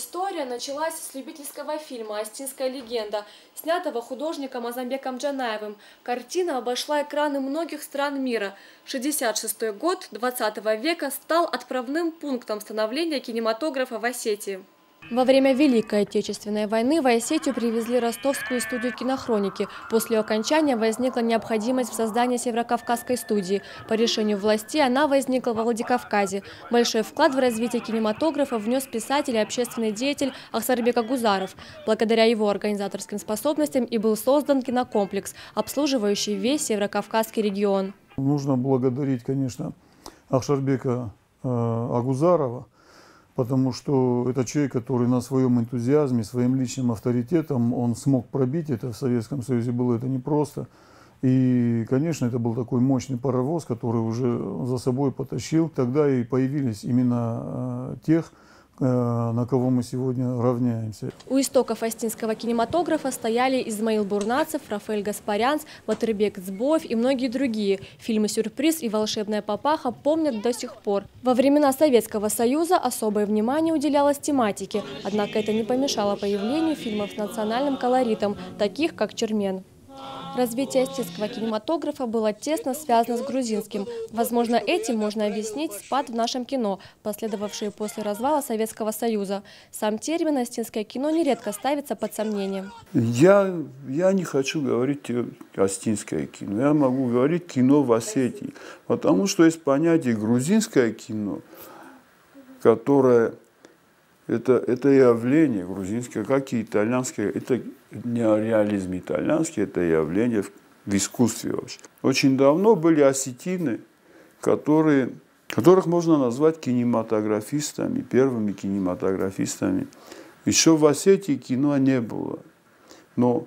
история началась с любительского фильма «Остинская легенда», снятого художником Азамбеком Джанаевым. Картина обошла экраны многих стран мира. 1966 год XX века стал отправным пунктом становления кинематографа в Осетии. Во время Великой Отечественной войны в Осетию привезли ростовскую студию кинохроники. После окончания возникла необходимость в создании Северокавказской студии. По решению властей она возникла во Владикавказе. Большой вклад в развитие кинематографа внес писатель и общественный деятель Ахсарбек Агузаров. Благодаря его организаторским способностям и был создан кинокомплекс, обслуживающий весь Северокавказский регион. Нужно благодарить, конечно, Ахсарбека Агузарова, потому что это человек, который на своем энтузиазме, своим личным авторитетом, он смог пробить это. В Советском Союзе было это непросто. И, конечно, это был такой мощный паровоз, который уже за собой потащил. Тогда и появились именно тех, на кого мы сегодня равняемся. У истоков остинского кинематографа стояли Измаил Бурнацев, Рафаэль Гаспарянц, Батырбек Дзбоев и многие другие. Фильмы «Сюрприз» и «Волшебная папаха» помнят до сих пор. Во времена Советского Союза особое внимание уделялось тематике, однако это не помешало появлению фильмов с национальным колоритом, таких как «Чермен». Развитие остинского кинематографа было тесно связано с грузинским. Возможно, этим можно объяснить спад в нашем кино, последовавший после развала Советского Союза. Сам термин «остинское кино» нередко ставится под сомнением. Я не хочу говорить остинское кино, я могу говорить кино в Осетии, потому что есть понятие грузинское кино, которое это явление грузинское, как и итальянское, это не реализм итальянский, это явление в искусстве вообще. Очень давно были осетины, которых можно назвать кинематографистами, первыми кинематографистами. Еще в Осетии кино не было, но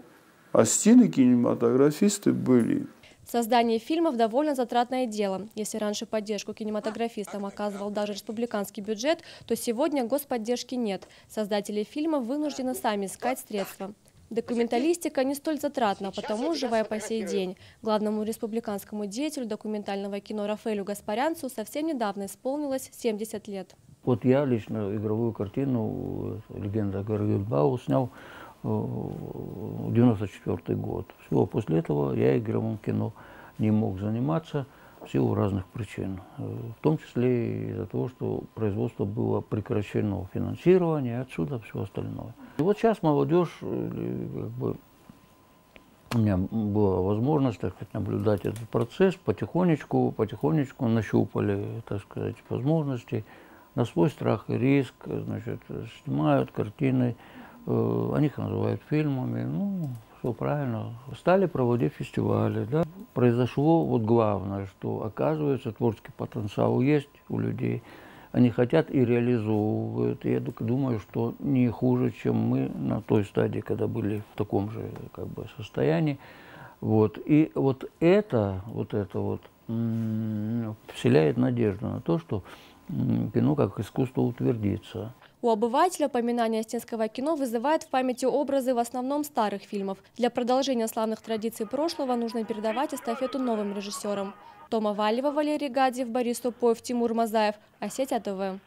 осетины кинематографисты были. Создание фильмов довольно затратное дело. Если раньше поддержку кинематографистам оказывал даже республиканский бюджет, то сегодня господдержки нет. Создатели фильмов вынуждены сами искать средства. Документалистика не столь затратна, потому живая по сей день. Главному республиканскому деятелю документального кино Рафаэлю Гаспарянцу совсем недавно исполнилось 70 лет. Вот я лично игровую картину «Легенда горы Юльбау» снял в 1994 год. Всего после этого я игровым кино не мог заниматься в силу разных причин. В том числе из-за того, что производство было прекращено, финансирование, отсюда все остальное. И вот сейчас молодежь, у меня была возможность, так сказать, наблюдать этот процесс, потихонечку нащупали, так сказать, возможности, на свой страх и риск, значит, снимают картины. Они их называют фильмами, ну, все правильно. Стали проводить фестивали, да. Произошло вот главное, что, оказывается, творческий потенциал есть у людей. Они хотят и реализовывают. И я думаю, что не хуже, чем мы на той стадии, когда были в таком же как бы состоянии. Вот. И вот это вселяет надежду на то, что кино как искусство утвердится. У обывателя упоминание остинского кино вызывает в памяти образы в основном старых фильмов. Для продолжения славных традиций прошлого нужно передавать эстафету новым режиссерам. Тома Валева, Валерий Гадьев, Борис Тупоев, Тимур Мазаев. Осетия ТВ.